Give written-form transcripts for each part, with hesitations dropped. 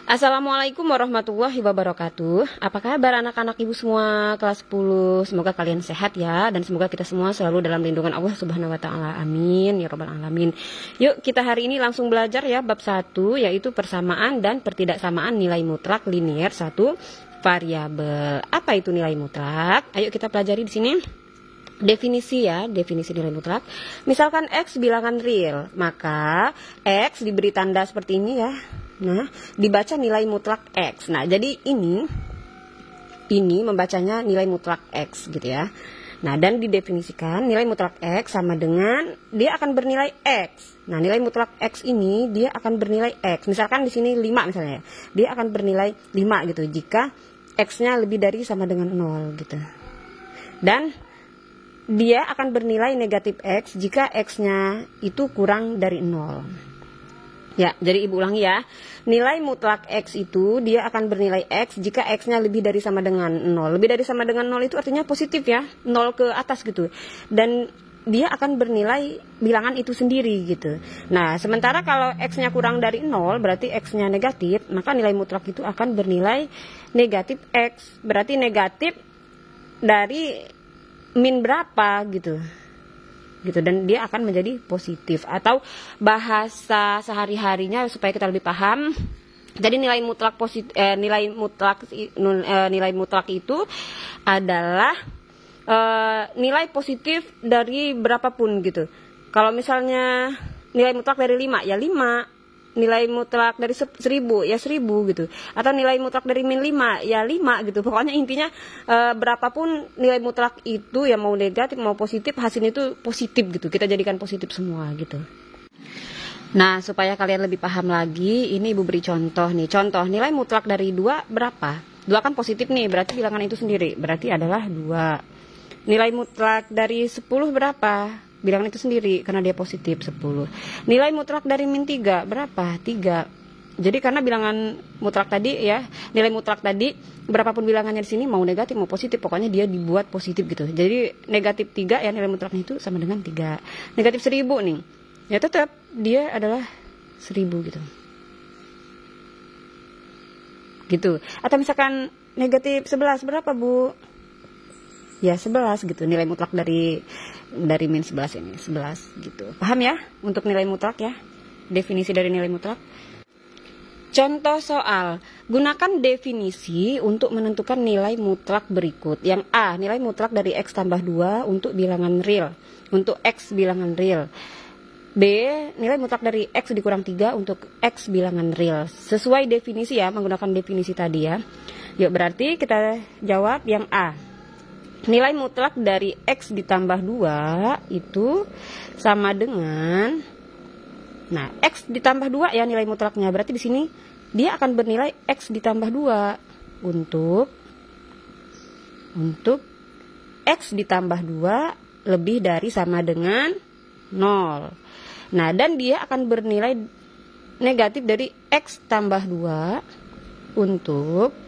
Assalamualaikum warahmatullahi wabarakatuh. Apa kabar anak-anak ibu semua kelas 10? Semoga kalian sehat ya, dan semoga kita semua selalu dalam lindungan Allah Subhanahu wa taala. Amin ya rabbal alamin. Yuk kita hari ini langsung belajar ya bab 1, yaitu persamaan dan pertidaksamaan nilai mutlak linier satu variabel. Apa itu nilai mutlak? Ayo kita pelajari di sini. Definisi ya, definisi nilai mutlak. Misalkan X bilangan real, maka X diberi tanda seperti ini ya. Nah, dibaca nilai mutlak X. Nah, jadi ini membacanya nilai mutlak X gitu ya. Nah, dan didefinisikan nilai mutlak X sama dengan dia akan bernilai X. Nah, nilai mutlak X ini dia akan bernilai X. Misalkan di sini 5 misalnya ya. Dia akan bernilai 5 gitu jika X-nya lebih dari sama dengan 0 gitu. Dan dia akan bernilai negatif X jika X-nya itu kurang dari 0. Ya, jadi ibu ulangi ya. Nilai mutlak X itu dia akan bernilai X jika X-nya lebih dari sama dengan 0. Lebih dari sama dengan 0 itu artinya positif ya, 0 ke atas gitu. Dan dia akan bernilai bilangan itu sendiri gitu. Nah, sementara kalau X-nya kurang dari 0 berarti X-nya negatif, maka nilai mutlak itu akan bernilai negatif X. Berarti negatif dari min berapa gitu. Dan dia akan menjadi positif. Atau bahasa sehari-harinya supaya kita lebih paham, jadi nilai mutlak nilai mutlak itu adalah nilai positif dari berapapun gitu. Kalau misalnya nilai mutlak dari 5 ya 5, nilai mutlak dari 1000 ya 1000 gitu, atau nilai mutlak dari min 5 ya 5 gitu. Pokoknya intinya berapapun nilai mutlak itu ya, mau negatif mau positif, hasilnya itu positif gitu, kita jadikan positif semua gitu. Nah, supaya kalian lebih paham lagi, ini ibu beri contoh nih. Contoh nilai mutlak dari 2 berapa? 2 kan positif nih, berarti bilangan itu sendiri berarti adalah 2. Nilai mutlak dari 10 berapa? Bilangan itu sendiri karena dia positif 10. Nilai mutlak dari min 3 berapa? 3. Jadi karena bilangan mutlak tadi ya, nilai mutlak tadi berapapun bilangannya di sini mau negatif mau positif, pokoknya dia dibuat positif gitu. Jadi negatif 3 ya nilai mutlaknya itu sama dengan 3. Negatif 1000 nih. Ya tetap dia adalah 1000 gitu. Gitu. Atau misalkan negatif 11 berapa, Bu? Ya 11 gitu, nilai mutlak dari min 11 ini 11 gitu. Paham ya untuk nilai mutlak ya, definisi dari nilai mutlak. Contoh soal, gunakan definisi untuk menentukan nilai mutlak berikut. Yang A, nilai mutlak dari X tambah 2 untuk bilangan real, untuk X bilangan real. B, nilai mutlak dari X dikurang 3 untuk X bilangan real. Sesuai definisi ya, menggunakan definisi tadi ya. Yuk berarti kita jawab yang A. Nilai mutlak dari X ditambah 2 itu sama dengan, nah X ditambah 2 ya nilai mutlaknya, berarti di sini dia akan bernilai X ditambah 2 untuk X ditambah 2 lebih dari sama dengan 0. Nah, dan dia akan bernilai negatif dari X tambah 2 untuk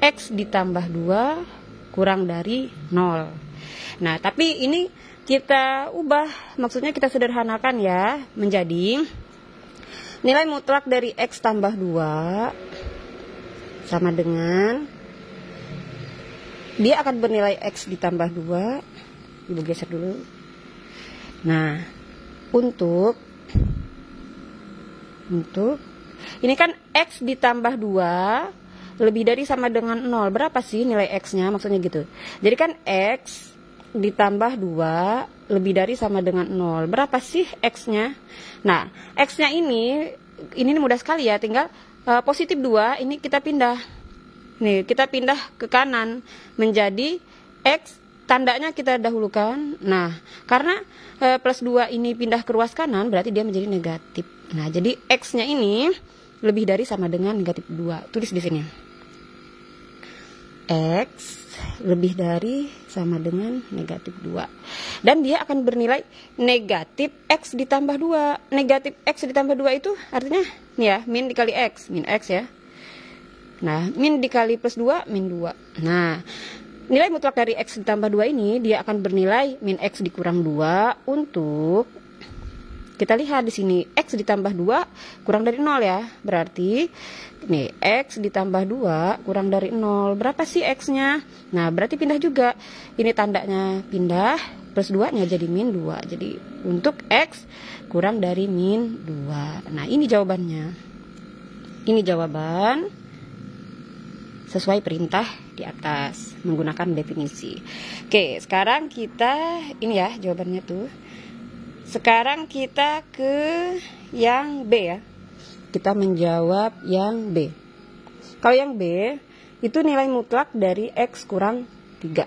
X ditambah 2 kurang dari 0. Nah, tapi ini kita ubah, maksudnya kita sederhanakan ya, menjadi nilai mutlak dari X tambah 2 sama dengan, dia akan bernilai X ditambah 2. Ibu geser dulu. Nah, untuk ini kan X ditambah 2 lebih dari sama dengan 0. Berapa sih nilai X-nya? Maksudnya gitu. Jadi kan X ditambah 2 lebih dari sama dengan 0. Berapa sih X-nya? Nah, X-nya ini mudah sekali ya. Tinggal positif 2 ini kita pindah. Nih, kita pindah ke kanan menjadi X, tandanya kita dahulukan. Nah, karena plus 2 ini pindah ke ruas kanan berarti dia menjadi negatif. Nah, jadi X-nya ini lebih dari sama dengan negatif 2. Tulis di sini. X lebih dari sama dengan negatif 2. Dan dia akan bernilai negatif X ditambah 2. Negatif X ditambah 2 itu artinya nih ya, min dikali X, min X ya. Nah, min dikali plus 2, min 2. Nah, nilai mutlak dari X ditambah 2 ini dia akan bernilai min X dikurang 2 untuk, kita lihat di sini X ditambah 2 kurang dari 0 ya. Berarti nih X ditambah 2 kurang dari 0. Berapa sih X-nya? Nah, berarti pindah juga. Ini tandanya pindah, plus 2-nya jadi min 2. Jadi untuk X kurang dari min 2. Nah, ini jawabannya. Ini jawaban sesuai perintah di atas menggunakan definisi. Oke, sekarang kita ini ya jawabannya tuh. Sekarang kita ke yang B ya. Kita menjawab yang B. Kalau yang B itu nilai mutlak dari X kurang 3.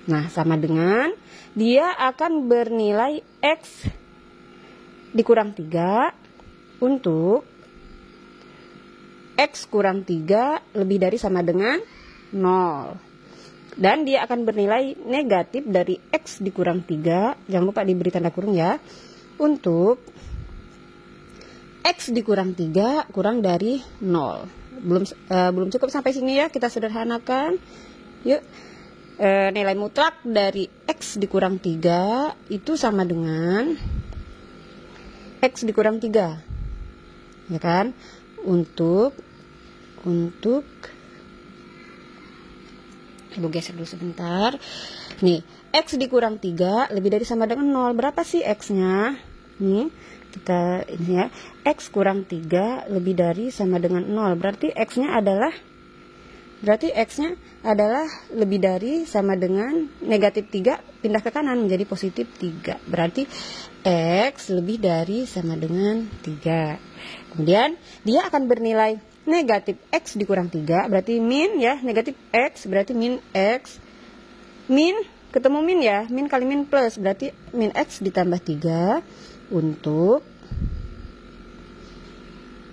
Nah, sama dengan dia akan bernilai X dikurang 3 untuk X kurang 3 lebih dari sama dengan 0. Dan dia akan bernilai negatif dari X dikurang 3. Jangan lupa diberi tanda kurung ya. Untuk X dikurang 3 kurang dari 0. Belum cukup sampai sini ya. Kita sederhanakan. Yuk. Nilai mutlak dari X dikurang 3 itu sama dengan X dikurang 3. Ya kan? Untuk Ibu geser dulu sebentar. Nih, X dikurang 3 lebih dari sama dengan 0. Berapa sih X-nya? Nih, kita ini ya. X kurang 3 lebih dari sama dengan 0. Berarti X-nya adalah lebih dari sama dengan negatif 3 pindah ke kanan menjadi positif 3. Berarti X lebih dari sama dengan 3. Kemudian dia akan bernilai negatif X dikurang 3 berarti min ya, negatif X berarti min X, min ketemu min ya, min kali min plus berarti min X ditambah 3 untuk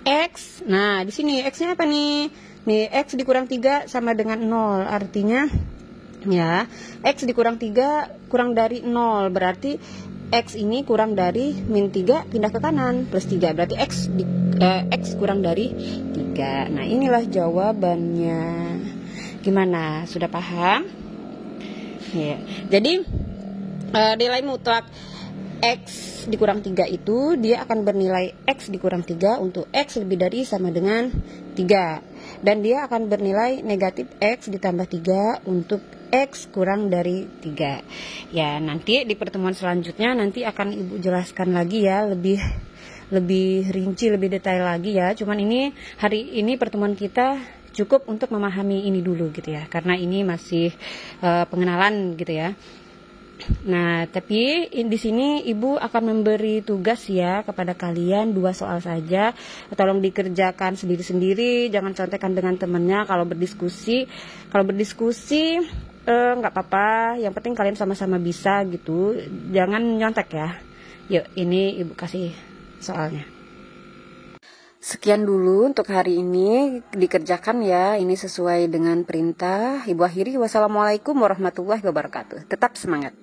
X. Nah di sini X-nya apa nih? Nih X dikurang 3 sama dengan 0, artinya ya X dikurang 3 kurang dari 0 berarti X ini kurang dari min 3 pindah ke kanan plus 3 berarti X kurang dari 3. Nah inilah jawabannya. Gimana? Sudah paham? Ya. Jadi nilai mutlak X dikurang 3 itu dia akan bernilai X dikurang 3 untuk X lebih dari sama dengan 3. Dan dia akan bernilai negatif X ditambah 3 untuk X kurang dari 3. Ya, nanti di pertemuan selanjutnya nanti akan Ibu jelaskan lagi ya, lebih rinci, lebih detail lagi ya. Cuman ini hari ini pertemuan kita cukup untuk memahami ini dulu gitu ya. Karena ini masih pengenalan gitu ya. Nah, tapi di sini Ibu akan memberi tugas ya kepada kalian 2 soal saja. Tolong dikerjakan sendiri-sendiri, jangan contekan dengan temannya. Kalau berdiskusi nggak apa-apa, yang penting kalian sama-sama bisa gitu, jangan nyontek ya. Yuk, ini Ibu kasih soalnya. Sekian dulu untuk hari ini, dikerjakan ya, ini sesuai dengan perintah. Ibu akhiri, wassalamualaikum warahmatullahi wabarakatuh. Tetap semangat.